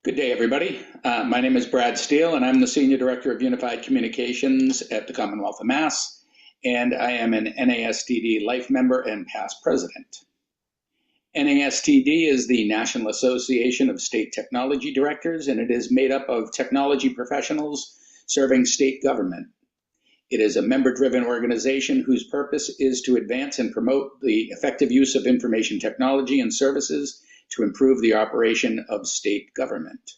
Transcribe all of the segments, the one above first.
Good day, everybody. My name is Brad Steele, and I'm the Senior Director of Unified Communications at the Commonwealth of Mass, and I am an NASTD Life member and past president. NASTD is the National Association of State Technology Directors, and it is made up of technology professionals serving state government. It is a member-driven organization whose purpose is to advance and promote the effective use of information technology and services to improve the operation of state government.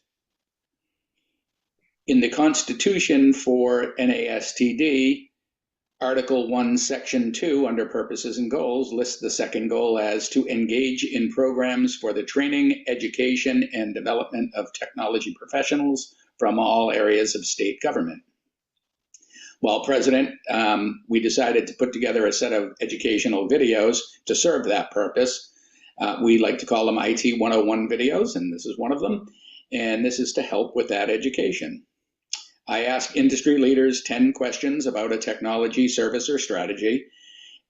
In the Constitution for NASTD, Article 1, Section 2, under Purposes and Goals, lists the second goal as to engage in programs for the training, education, and development of technology professionals from all areas of state government. While president, we decided to put together a set of educational videos to serve that purpose. We like to call them IT-101 videos, and this is one of them. And this is to help with that education. I ask industry leaders 10 questions about a technology, service, or strategy.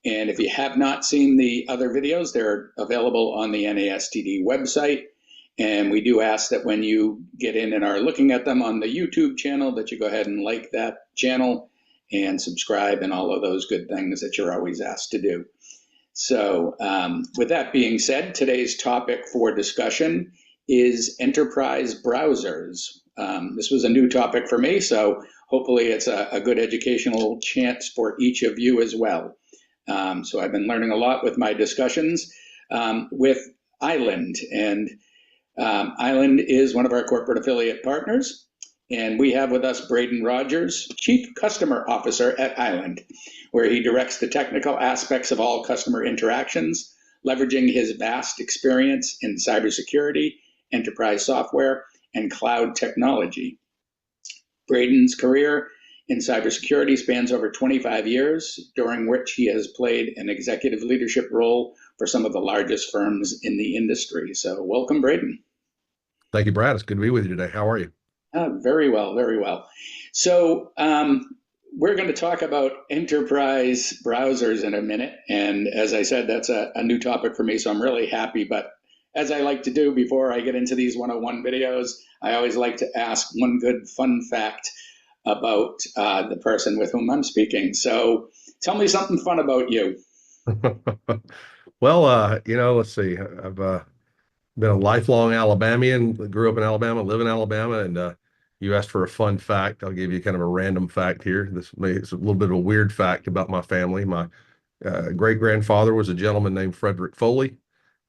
And if you have not seen the other videos, they're available on the NASTD website. And we do ask that when you get in and are looking at them on the YouTube channel, that you go ahead and like that channel and subscribe and all of those good things that you're always asked to do. So with that being said, today's topic for discussion is enterprise browsers. This was a new topic for me, so hopefully it's a good educational chance for each of you as well. So I've been learning a lot with my discussions with Island, and Island is one of our corporate affiliate partners. And we have with us Braden Rogers, Chief Customer Officer at Island, where he directs the technical aspects of all customer interactions, leveraging his vast experience in cybersecurity, enterprise software, and cloud technology. Braden's career in cybersecurity spans over 25 years, during which he has played an executive leadership role for some of the largest firms in the industry. So welcome, Braden. Thank you, Brad. It's good to be with you today. How are you? Very well, very well. So we're going to talk about enterprise browsers in a minute. And as I said, that's a new topic for me, so I'm really happy. But as I like to do before I get into these 101 videos, I always like to ask one good fun fact about the person with whom I'm speaking. So tell me something fun about you. Well, let's see. I've been a lifelong Alabamian, grew up in Alabama, live in Alabama, and you asked for a fun fact. I'll give you kind of a random fact here. It's a little bit of a weird fact about my family. My great-grandfather was a gentleman named Frederick Foley.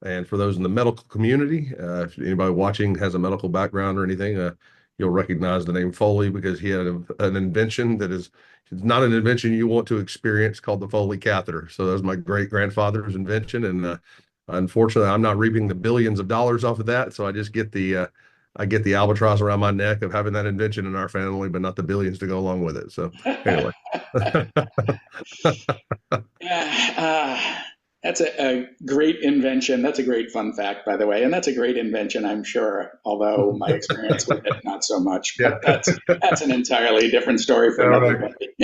And for those in the medical community, if anybody watching has a medical background or anything, you'll recognize the name Foley because he had an invention that is it's not an invention you want to experience called the Foley catheter. So that was my great-grandfather's invention, and unfortunately, I'm not reaping the billions of dollars off of that. So I get the albatross around my neck of having that invention in our family, but not the billions to go along with it. So anyway. Yeah, that's a great invention. That's a great fun fact, by the way. And that's a great invention, I'm sure, although my experience with it, not so much. Yeah. But that's an entirely different story for All another right. day.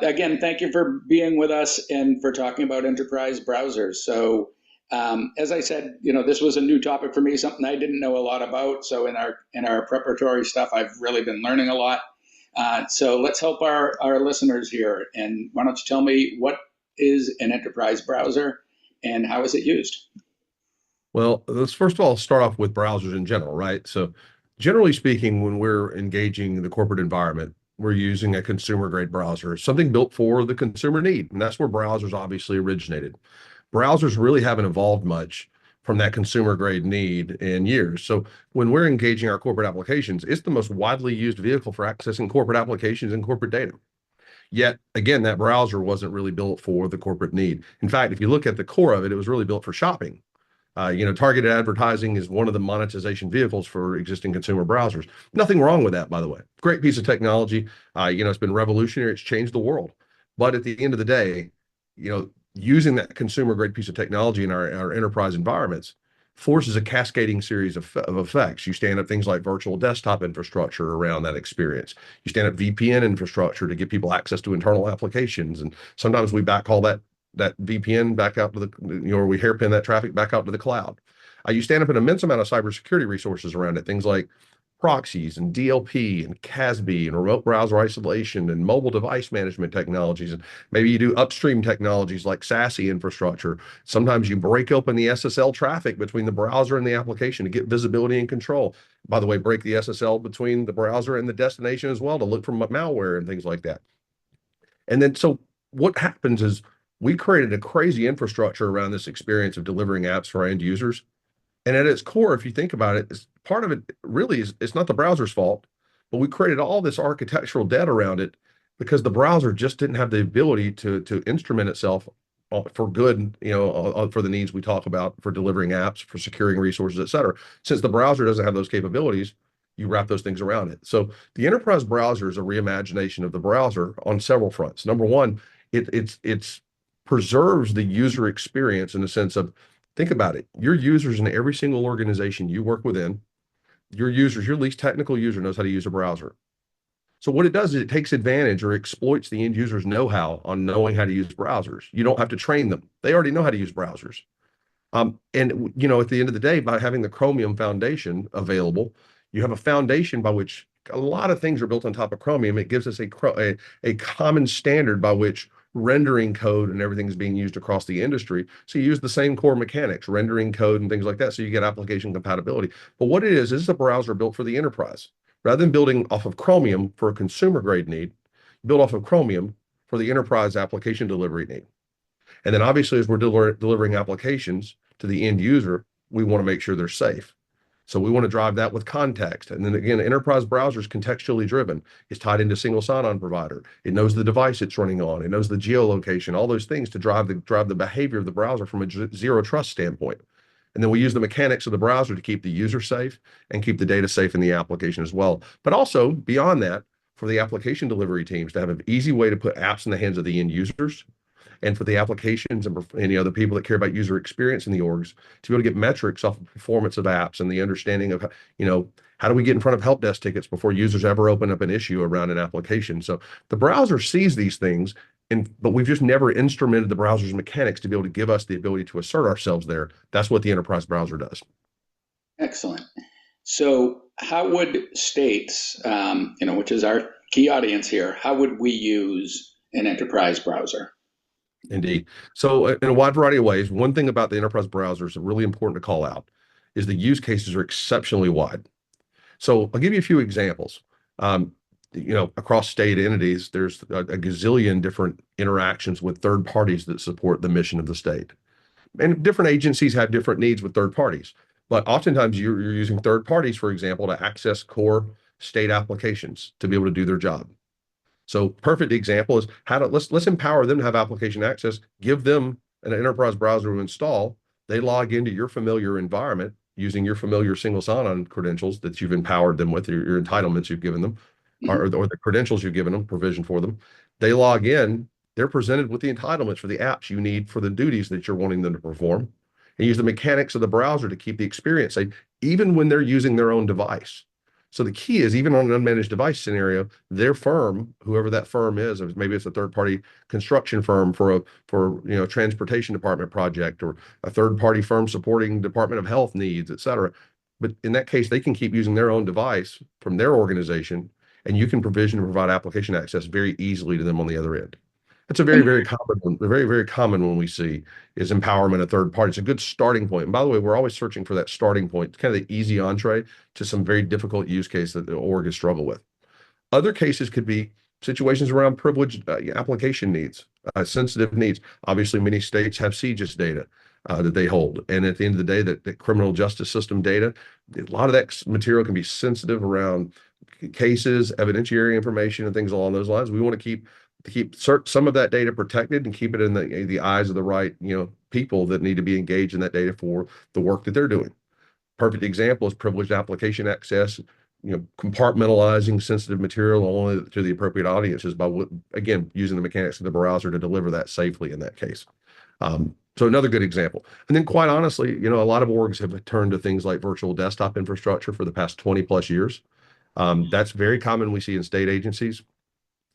Again, thank you for being with us and for talking about enterprise browsers. So as I said, this was a new topic for me, something I didn't know a lot about. So in our preparatory stuff, I've really been learning a lot. So let's help our listeners here. And why don't you tell me what is an enterprise browser and how is it used? Well, let's first of all start off with browsers in general, right? So, generally speaking, when we're engaging the corporate environment, we're using a consumer grade browser, something built for the consumer need. And that's where browsers obviously originated. Browsers really haven't evolved much from that consumer grade need in years. So, when we're engaging our corporate applications, it's the most widely used vehicle for accessing corporate applications and corporate data. Yet again, that browser wasn't really built for the corporate need. In fact, if you look at the core of it, it was really built for shopping. Targeted advertising is one of the monetization vehicles for existing consumer browsers. Nothing wrong with that, by the way. Great piece of technology. It's been revolutionary. It's changed the world. But at the end of the day, using that consumer grade piece of technology in our enterprise environments forces a cascading series of effects. You stand up things like virtual desktop infrastructure around that experience. You stand up VPN infrastructure to give people access to internal applications. And sometimes we backhaul that VPN back out to or we hairpin that traffic back out to the cloud. You stand up an immense amount of cybersecurity resources around it, things like proxies and DLP and CASB and remote browser isolation and mobile device management technologies. And maybe you do upstream technologies like SASE infrastructure. Sometimes you break open the SSL traffic between the browser and the application to get visibility and control. By the way, break the SSL between the browser and the destination as well to look for malware and things like that. And then, so what happens is we created a crazy infrastructure around this experience of delivering apps for our end users. And at its core, if you think about it, part of it really is it's not the browser's fault, but we created all this architectural debt around it because the browser just didn't have the ability to instrument itself for good, for the needs we talk about for delivering apps, for securing resources, et cetera. Since the browser doesn't have those capabilities, you wrap those things around it. So the enterprise browser is a reimagination of the browser on several fronts. Number one, it's preserves the user experience in the sense of think about it. Your users in every single organization you work within, your users, your least technical user knows how to use a browser. So what it does is it takes advantage or exploits the end user's know-how on knowing how to use browsers. You don't have to train them. They already know how to use browsers. And at the end of the day, by having the Chromium Foundation available, you have a foundation by which a lot of things are built on top of Chromium. It gives us a common standard by which rendering code and everything is being used across the industry. So you use the same core mechanics, rendering code and things like that. So you get application compatibility. But what it is a browser built for the enterprise. Rather than building off of Chromium for a consumer grade need, build off of Chromium for the enterprise application delivery need. And then obviously, as we're delivering applications to the end user, we want to make sure they're safe. So we want to drive that with context. And then again, enterprise browser is contextually driven. It's tied into single sign-on provider. It knows the device it's running on. It knows the geolocation, all those things to drive the behavior of the browser from a zero trust standpoint. And then we use the mechanics of the browser to keep the user safe and keep the data safe in the application as well. But also beyond that, for the application delivery teams to have an easy way to put apps in the hands of the end users and for the applications and any other people that care about user experience in the orgs to be able to get metrics off of performance of apps and the understanding of, how do we get in front of help desk tickets before users ever open up an issue around an application. So the browser sees these things, but we've just never instrumented the browser's mechanics to be able to give us the ability to assert ourselves there. That's what the enterprise browser does. Excellent. So, how would states, which is our key audience here, how would we use an enterprise browser? Indeed. So in a wide variety of ways, one thing about the enterprise browser is really important to call out is the use cases are exceptionally wide. So I'll give you a few examples. Across state entities, there's a gazillion different interactions with third parties that support the mission of the state. And different agencies have different needs with third parties. But oftentimes you're using third parties, for example, to access core state applications to be able to do their job. So perfect example is let's empower them to have application access, give them an enterprise browser to install. They log into your familiar environment using your familiar single sign-on credentials that you've empowered them with, your entitlements you've given them, Mhm. or the credentials you've given them, provision for them. They log in, they're presented with the entitlements for the apps you need for the duties that you're wanting them to perform, and use the mechanics of the browser to keep the experience safe, even when they're using their own device. So the key is even on an unmanaged device scenario, their firm, whoever that firm is, or maybe it's a third party construction firm for transportation department project or a third party firm supporting Department of Health needs, et cetera. But in that case, they can keep using their own device from their organization, and you can provision and provide application access very easily to them on the other end. That's a very, And very common one, very, very common one we see is empowerment of third parties. It's a good starting point. And by the way, we're always searching for that starting point. It's kind of the easy entree to some very difficult use case that the org has struggled with. Other cases could be situations around privileged application needs, sensitive needs. Obviously, many states have CJIS data that they hold. And at the end of the day, that criminal justice system data, a lot of that material can be sensitive around cases, evidentiary information, and things along those lines. We want to keep some of that data protected and keep it in the eyes of the right people that need to be engaged in that data for the work that they're doing. Perfect example is privileged application access, compartmentalizing sensitive material only to the appropriate audiences by again using the mechanics of the browser to deliver that safely in that case. So another good example. And then quite honestly, a lot of orgs have turned to things like virtual desktop infrastructure for the past 20 plus years. That's very common we see in state agencies.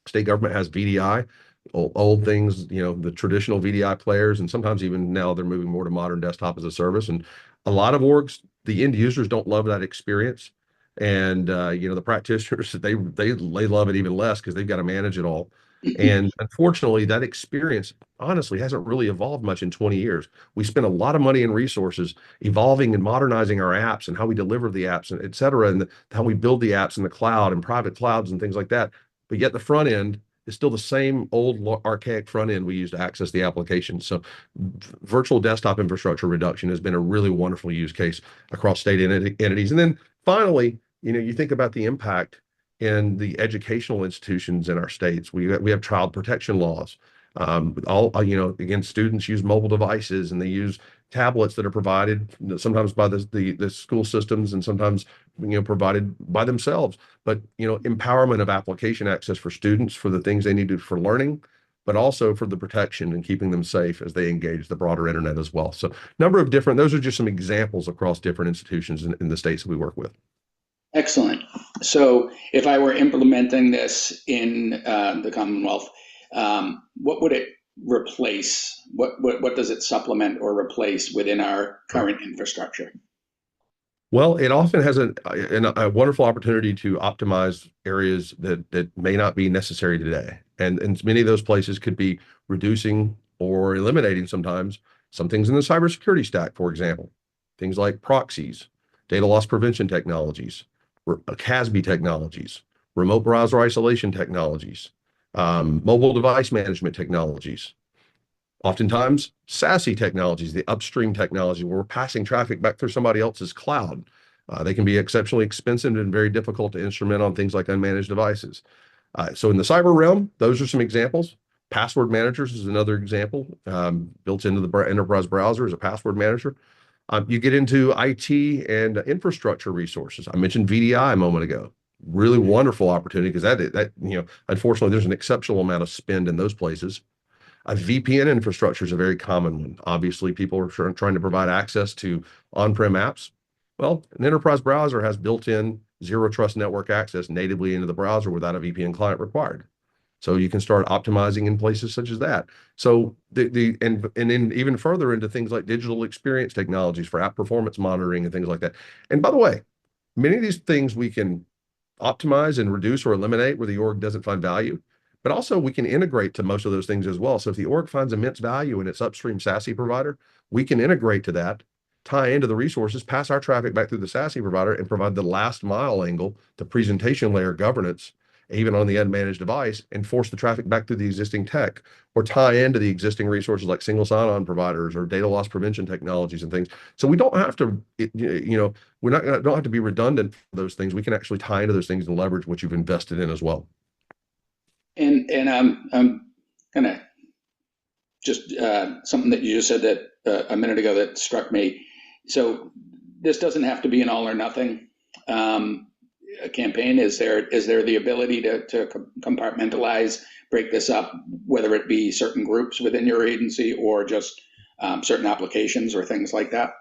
State government has VDI. old things, the traditional VDI players, and sometimes even now they're moving more to modern desktop as a service. And a lot of orgs, the end users don't love that experience. And the practitioners, they love it even less because they've got to manage it all. And unfortunately, that experience honestly hasn't really evolved much in 20 years. We spent a lot of money and resources evolving and modernizing our apps and how we deliver the apps, and et cetera, and how we build the apps in the cloud and private clouds and things like that. But yet the front end is still the same old archaic front end we use to access the application. So virtual desktop infrastructure reduction has been a really wonderful use case across state entities. And then finally, you think about the impact in the educational institutions in our states. We have child protection laws. Again, students use mobile devices and they use tablets that are provided sometimes by the school systems and sometimes provided by themselves. But empowerment of application access for students for the things they need to for learning, but also for the protection and keeping them safe as they engage the broader internet as well. So those are just some examples across different institutions in the states that we work with. Excellent. So if I were implementing this in the Commonwealth, what would it replace? What does it supplement or replace within our current infrastructure? Well, it often has a wonderful opportunity to optimize areas that may not be necessary today. And many of those places could be reducing or eliminating sometimes some things in the cybersecurity stack, for example, things like proxies, data loss prevention technologies, CASB technologies, remote browser isolation technologies, mobile device management technologies. Oftentimes, SASE technologies, the upstream technology where we're passing traffic back through somebody else's cloud. They can be exceptionally expensive and very difficult to instrument on things like unmanaged devices. So in the cyber realm, those are some examples. Password managers is another example, built into the enterprise browser as a password manager. You get into IT and infrastructure resources. I mentioned VDI a moment ago. Really wonderful opportunity because unfortunately, there's an exceptional amount of spend in those places. A VPN infrastructure is a very common one. Obviously, people are trying to provide access to on-prem apps. Well, an enterprise browser has built-in zero trust network access natively into the browser without a VPN client required. So you can start optimizing in places such as that. So and then even further into things like digital experience technologies for app performance monitoring and things like that. And by the way, many of these things we can optimize and reduce or eliminate where the org doesn't find value. But also we can integrate to most of those things as well. So if the org finds immense value in its upstream SASE provider, we can integrate to that, tie into the resources, pass our traffic back through the SASE provider and provide the last mile angle, the presentation layer governance, even on the unmanaged device, and force the traffic back through the existing tech or tie into the existing resources like single sign-on providers or data loss prevention technologies and things. So we don't have to, we're not gonna, don't have to be redundant for those things. We can actually tie into those things and leverage what you've invested in as well. And I'm kind of just something that you just said that a minute ago that struck me. So this doesn't have to be an all or nothing a campaign. Is there the ability to compartmentalize, break this up, whether it be certain groups within your agency or just certain applications or things like that?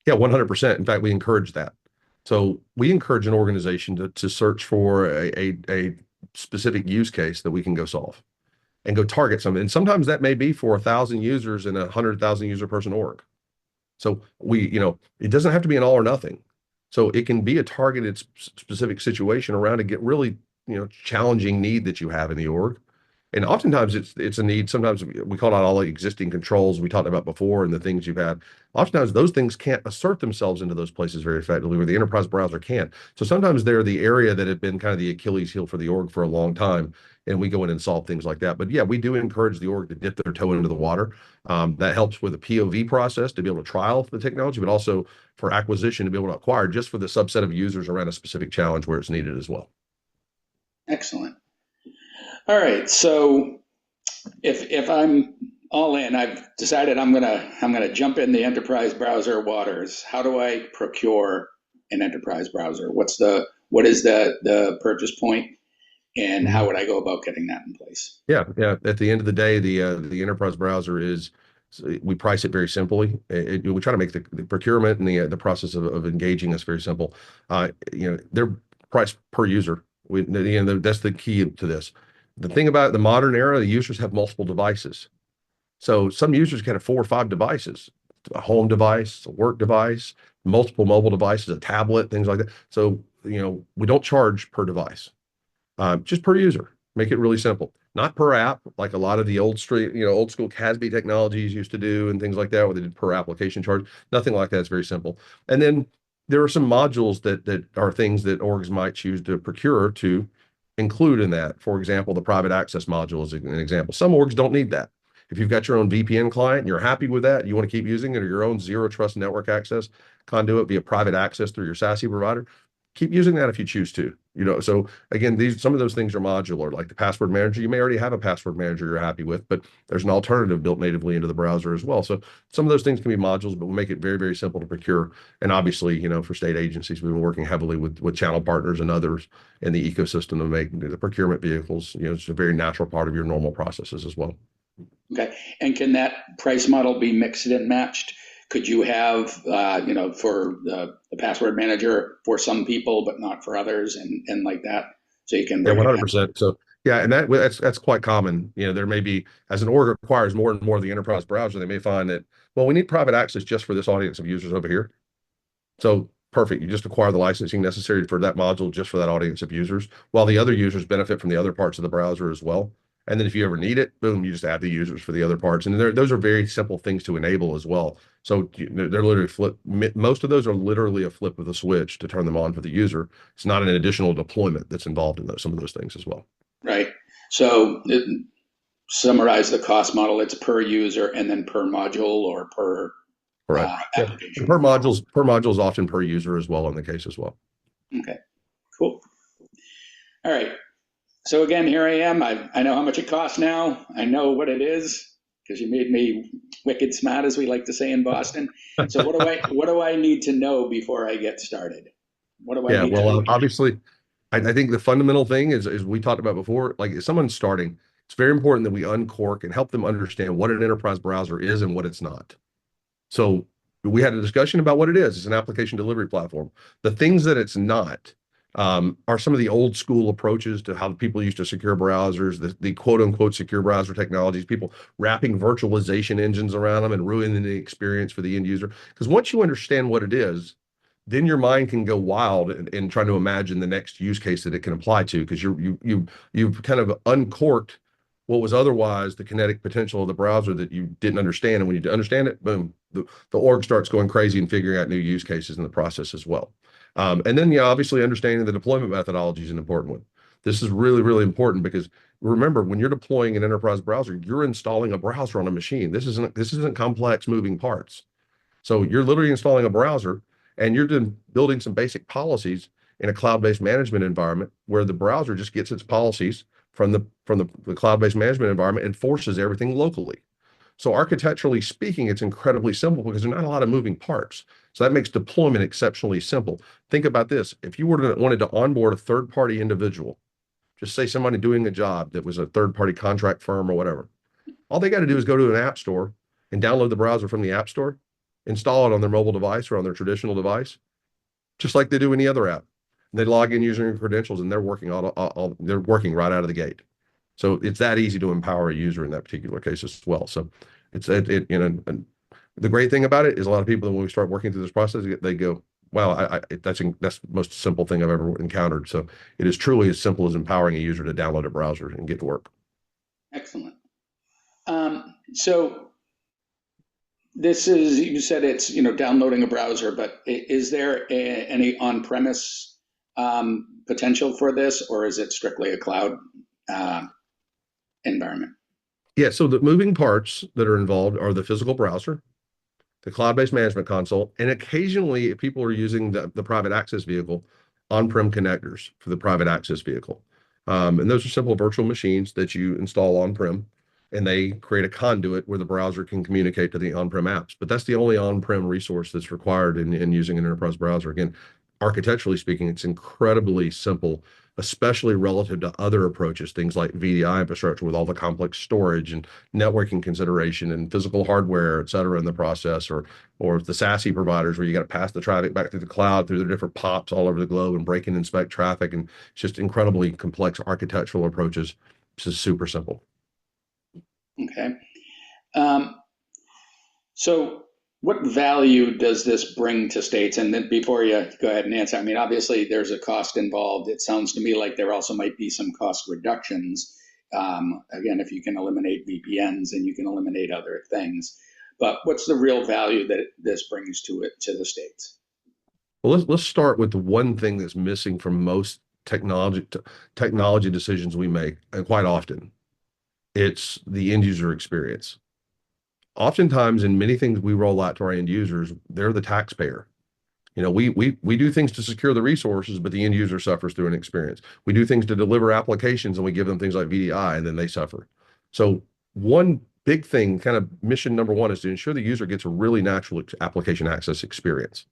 Yeah, 100%. In fact, we encourage that. So we encourage an organization to search for a specific use case that we can go solve and go target some. And sometimes that may be for 1,000 users in a 100,000 user person org. So it doesn't have to be an all or nothing. So it can be a targeted specific situation around a get really, challenging need that you have in the org. And oftentimes it's a need. Sometimes we call out all the existing controls we talked about before and the things you've had. Oftentimes those things can't assert themselves into those places very effectively where the enterprise browser can. So sometimes they're the area that had been kind of the Achilles heel for the org for a long time. And we go in and solve things like that. But yeah, we do encourage the org to dip their toe into the water. That helps with the POV process to be able to trial the technology, but also for acquisition to be able to acquire just for the subset of users around a specific challenge where it's needed as well. Excellent. All right. So if I'm all in, I've decided I'm gonna jump in the enterprise browser waters. How do I procure an enterprise browser? What is the purchase point, and how would I go about getting that in place? Yeah, yeah. At the end of the day, the enterprise browser is we price it very simply. We try to make the procurement and the process of engaging us very simple. They're priced per user. That's the key to this. The thing about the modern era, the users have multiple devices. So some users can have 4 or 5 devices, a home device, a work device, multiple mobile devices, a tablet, things like that. So, we don't charge per device, just per user. Make it really simple. Not per app, like a lot of the old school CASB technologies used to do and things like that, where they did per application charge. Nothing like that. It's very simple. And then there are some modules that are things that orgs might choose to procure to include in that. For example, the private access module is an example. Some orgs don't need that. If you've got your own VPN client and you're happy with that, you want to keep using it, or your own zero trust network access conduit via private access through your SASE provider, keep using that if you choose to. So again, some of those things are modular, like the password manager. You may already have a password manager you're happy with, but there's an alternative built natively into the browser as well. So some of those things can be modules, but we'll make it very, very simple to procure. And obviously, for state agencies, we've been working heavily with channel partners and others in the ecosystem to make the procurement vehicles, it's a very natural part of your normal processes as well. Okay. And can that price model be mixed and matched? Could you have, for the password manager for some people, but not for others, and like that? So you can Yeah, break it down. 100%. So yeah, and that's quite common. There may be, as an org acquires more and more of the enterprise browser, they may find that, well, we need private access just for this audience of users over here. So perfect. You just acquire the licensing necessary for that module just for that audience of users, while the other users benefit from the other parts of the browser as well. And then if you ever need it, boom, you just add the users for the other parts. And those are very simple things to enable as well. So they're literally most of those are literally a flip of the switch to turn them on for the user. It's not an additional deployment that's involved in some of those things as well. Right. So summarize the cost model. It's per user and then per module or per Correct. Yeah. And application. per module is often per user as well in the case as well. Okay. Cool. All right. So again, here I am. I know how much it costs now. I know what it is because you made me wicked smart, as we like to say in Boston. So what do I need to know before I get started? What do I Yeah, need to well, look at? obviously, I think the fundamental thing is we talked about before, like if someone's starting, it's very important that we uncork and help them understand what an enterprise browser is and what it's not. So we had a discussion about what it is. It's an application delivery platform. The things that it's not are some of the old school approaches to how people used to secure browsers, the quote unquote secure browser technologies, people wrapping virtualization engines around them and ruining the experience for the end user. Because once you understand what it is, then your mind can go wild and trying to imagine the next use case that it can apply to, because you've kind of uncorked what was otherwise the kinetic potential of the browser that you didn't understand. And when you understand it, boom, the org starts going crazy and figuring out new use cases in the process as well. And then, obviously understanding the deployment methodology is an important one. This is really, really important because remember, when you're deploying an enterprise browser, you're installing a browser on a machine. This isn't complex moving parts. So you're literally installing a browser and you're building some basic policies in a cloud-based management environment where the browser just gets its policies from the cloud-based management environment and forces everything locally. So architecturally speaking, it's incredibly simple because there's not a lot of moving parts. So that makes deployment exceptionally simple. Think about this. If you wanted to onboard a third-party individual, just say somebody doing a job that was a third-party contract firm or whatever, all they got to do is go to an app store and download the browser from the app store, install it on their mobile device or on their traditional device, just like they do any other app. And they log in using their credentials and they're they're working right out of the gate. So it's that easy to empower a user in that particular case as well. So and the great thing about it is a lot of people, when we start working through this process, they go, wow, that's the most simple thing I've ever encountered. So it is truly as simple as empowering a user to download a browser and get to work. Excellent. So this is, you said it's, downloading a browser, but is there any on-premise potential for this, or is it strictly a cloud uh, environment? Yeah, so the moving parts that are involved are the physical browser, the cloud-based management console, and occasionally, if people are using the private access vehicle, on-prem connectors for the private access vehicle. And those are simple virtual machines that you install on-prem, and they create a conduit where the browser can communicate to the on-prem apps. But that's the only on-prem resource that's required in using an enterprise browser. Again, architecturally speaking, it's incredibly simple, especially relative to other approaches, things like VDI infrastructure with all the complex storage and networking consideration and physical hardware, et cetera, in the process, or the SASE providers where you got to pass the traffic back through the cloud through the different POPs all over the globe and break and inspect traffic. And it's just incredibly complex architectural approaches. It's super simple. Okay. Um, so what value does this bring to states? And then before you go ahead and answer, I mean, obviously there's a cost involved. It sounds to me like there also might be some cost reductions. Again, if you can eliminate VPNs and you can eliminate other things. But what's the real value that this brings to it to the states? Well, let's start with the one thing that's missing from most technology decisions we make, and quite often, it's the end user experience. Oftentimes, in many things we roll out to our end users, they're the taxpayer. We do things to secure the resources, but the end user suffers through an experience. We do things to deliver applications, and we give them things like VDI, and then they suffer. So one big thing, kind of mission number one, is to ensure the user gets a really natural application access experience,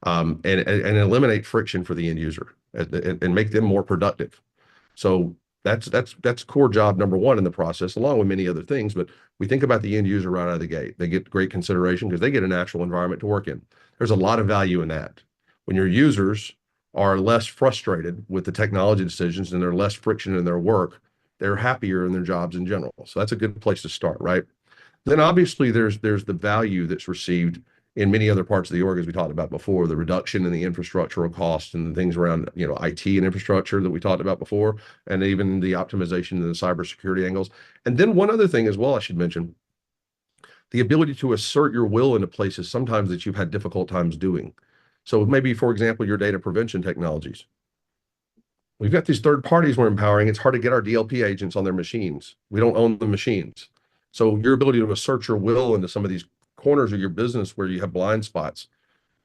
and eliminate friction for the end user, and make them more productive. So that's core job number one in the process, along with many other things. But we think about the end user right out of the gate. They get great consideration because they get a natural environment to work in. There's a lot of value in that. When your users are less frustrated with the technology decisions and they're less friction in their work, they're happier in their jobs in general. So that's a good place to start, right? Then obviously there's the value that's received in many other parts of the org, as we talked about before, the reduction in the infrastructural costs and the things around, IT and infrastructure that we talked about before, and even the optimization and the cybersecurity angles. And then one other thing as well, I should mention, the ability to assert your will into places sometimes that you've had difficult times doing. So maybe, for example, your data prevention technologies. We've got these third parties we're empowering. It's hard to get our DLP agents on their machines. We don't own the machines. So your ability to assert your will into some of these corners of your business where you have blind spots,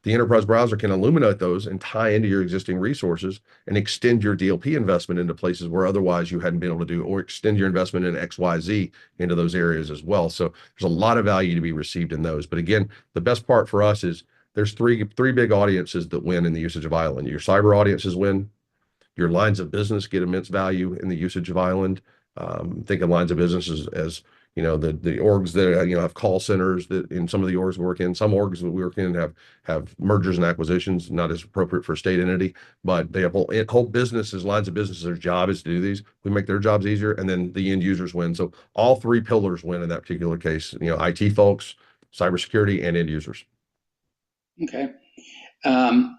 the enterprise browser can illuminate those and tie into your existing resources and extend your DLP investment into places where otherwise you hadn't been able to do, or extend your investment in XYZ into those areas as well. So there's a lot of value to be received in those. But again, the best part for us is there's three big audiences that win in the usage of Island. Your cyber audiences win, your lines of business get immense value in the usage of Island. Think of lines of business as the orgs that have call centers, that in some of the orgs we work in. Some orgs that we work in have mergers and acquisitions, not as appropriate for a state entity, but they have whole businesses, lines of businesses. Their job is to do these. We make their jobs easier, and then the end users win. So all three pillars win in that particular case. IT folks, cybersecurity, and end users. Okay. Um,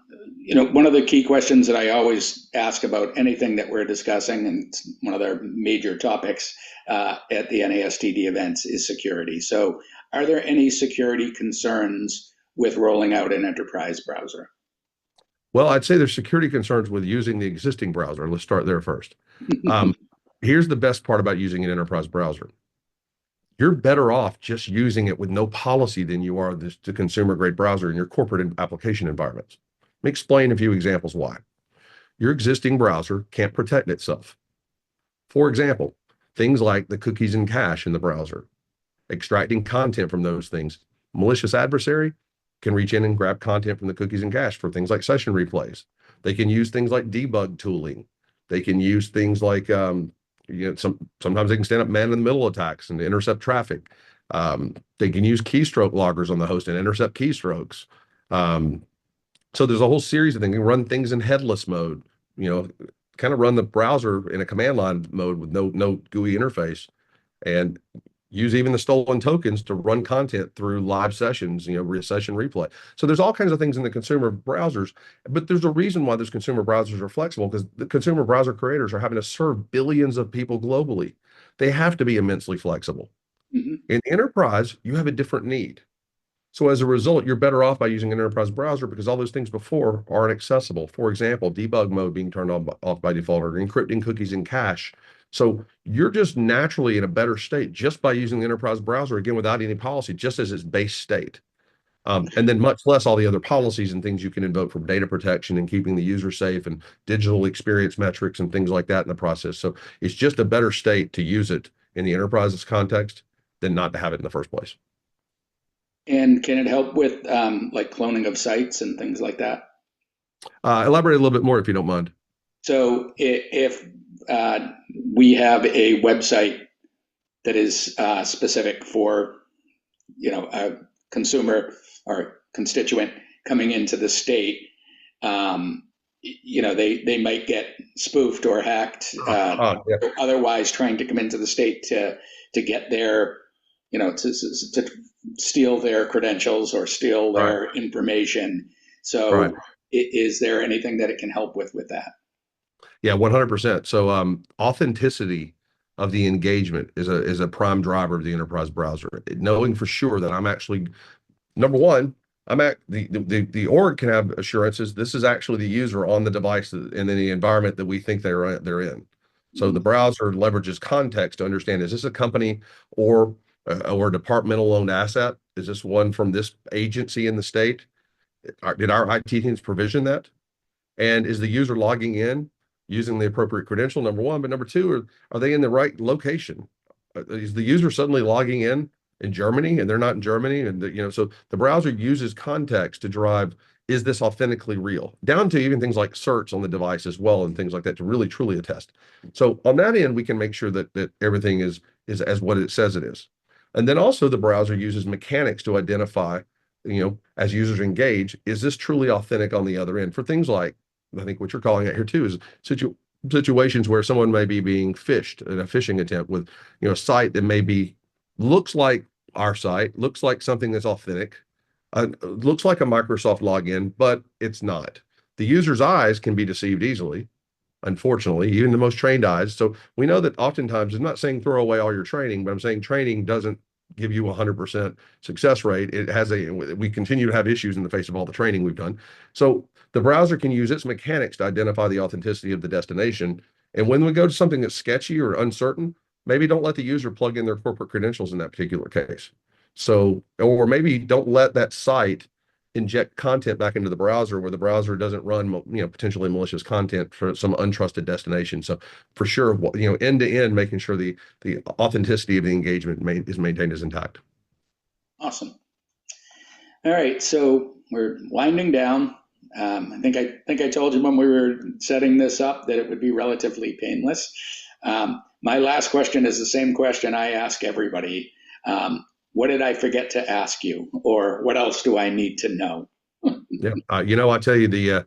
one of the key questions that I always ask about anything that we're discussing, and it's one of their major topics at the NASTD events, is security. So, are there any security concerns with rolling out an enterprise browser? Well, I'd say there's security concerns with using the existing browser. Let's start there first. Um, Here's the best part about using an enterprise browser. You're better off just using it with no policy than you are the consumer grade browser in your corporate application environments. Let me explain a few examples why. Your existing browser can't protect itself. For example, things like the cookies and cache in the browser, extracting content from those things. Malicious adversary can reach in and grab content from the cookies and cache for things like session replays. They can use things like debug tooling. They can use things like sometimes they can stand up man in the middle attacks and intercept traffic. They can use keystroke loggers on the host and intercept keystrokes. Um, so there's a whole series of things. You can run things in headless mode, you know, kind of run the browser in a command line mode with no GUI interface, and use even the stolen tokens to run content through live sessions, session replay. So there's all kinds of things in the consumer browsers, but there's a reason why those consumer browsers are flexible, because the consumer browser creators are having to serve billions of people globally. They have to be immensely flexible. Mhm. In enterprise, you have a different need. So as a result, you're better off by using an enterprise browser because all those things before aren't accessible. For example, debug mode being turned off by default, or encrypting cookies and cache. So you're just naturally in a better state just by using the enterprise browser, again, without any policy, just as its base state. And then much less all the other policies and things you can invoke for data protection and keeping the user safe and digital experience metrics and things like that in the process. So it's just a better state to use it in the enterprise's context than not to have it in the first place. And can it help with like cloning of sites and things like that? Elaborate a little bit more if you don't mind. So if uh, we have a website that is specific for a consumer or constituent coming into the state, um, they might get spoofed or hacked, Yeah, otherwise trying to come into the state to get their, to steal their credentials or steal right, their information. right. So, is there anything that it can help with that? Yeah, 100%. So authenticity of the engagement is a prime driver of the enterprise browser. Knowing for sure that I'm actually number one, I'm at the org can have assurances this is actually the user on the device and in the environment that we think they're in. So the Mhm. browser leverages context to understand, is this a company or a departmental owned asset? Is this one from this agency in the state? Did our IT teams provision that? And is the user logging in using the appropriate credential, number one? But number two, are they in the right location? Is the user suddenly logging in Germany and they're not in Germany? And so the browser uses context to drive, is this authentically real? Down to even things like certs on the device as well and things like that to really truly attest. So on that end, we can make sure that everything is as what it says it is. And then also the browser uses mechanics to identify, as users engage, is this truly authentic on the other end for things like I think what you're calling it here too is situations where someone may be being phished in a phishing attempt with, a site that maybe looks like our site, looks like something that's authentic, looks like a Microsoft login, but it's not. The user's eyes can be deceived easily, unfortunately, even the most trained eyes. So we know that oftentimes, I'm not saying throw away all your training, but I'm saying training doesn't give you a 100% success rate. We continue to have issues in the face of all the training we've done. So the browser can use its mechanics to identify the authenticity of the destination. And when we go to something that's sketchy or uncertain, maybe don't let the user plug in their corporate credentials in that particular case. So, or maybe don't let that site inject content back into the browser where the browser doesn't run, potentially malicious content for some untrusted destination. So for sure, end to end, making sure the authenticity of the engagement is maintained as intact. Awesome. All right, so we're winding down. I think I told you when we were setting this up that it would be relatively painless. My last question is the same question I ask everybody. What did I forget to ask you, or what else do I need to know? Yeah, I tell you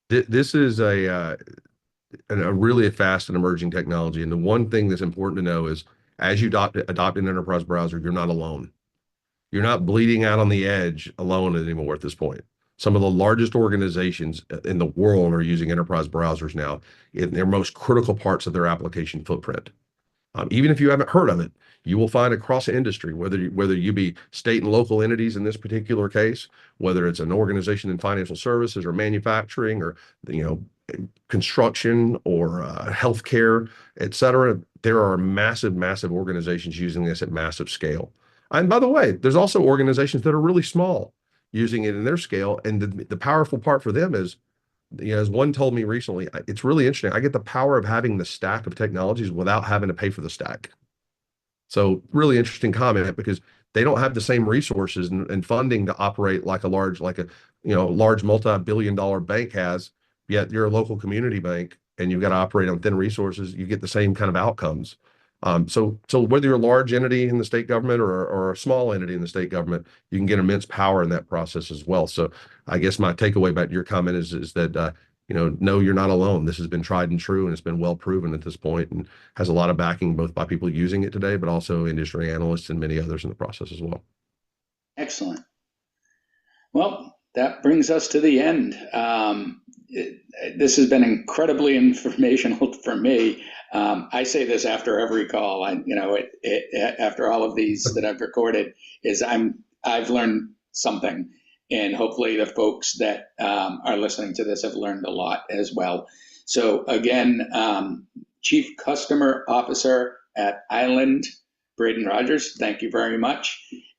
this is a really fast and emerging technology, and the one thing that's important to know is as you adopt an enterprise browser, you're not alone. You're not bleeding out on the edge alone anymore at this point. Some of the largest organizations in the world are using enterprise browsers now in their most critical parts of their application footprint. Even if you haven't heard of it, you will find across industry, whether you be state and local entities in this particular case, whether it's an organization in financial services or manufacturing or you know construction or healthcare, et cetera. There are massive, massive organizations using this at massive scale. And by the way, there's also organizations that are really small using it in their scale. And the powerful part for them is, as one told me recently, it's really interesting. I get the power of having the stack of technologies without having to pay for the stack. So really interesting comment because they don't have the same resources and funding to operate like a large multi-billion dollar bank has, yet you're a local community bank and you've got to operate on thin resources, you get the same kind of outcomes. So whether you're a large entity in the state government or a small entity in the state government, you can get immense power in that process as well. So I guess my takeaway about your comment is that no, you're not alone. This has been tried and true, and it's been well proven at this point, and has a lot of backing both by people using it today, but also industry analysts and many others in the process as well. Excellent. Well, that brings us to the end. This has been incredibly informational for me. I say this after every call. After all of these that I've recorded, I've learned something, and hopefully the folks that are listening to this have learned a lot as well. So again, Chief Customer Officer at Island, Braden Rogers, thank you very much.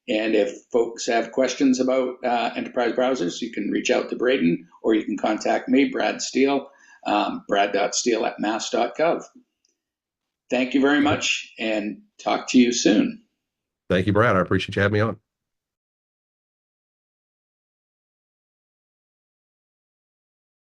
And if folks have questions about enterprise browsers, you can reach out to Braden or you can contact me, Brad Steele, brad.steele@mass.gov. Thank you very much and talk to you soon. Thank you, Brad. I appreciate you having me on.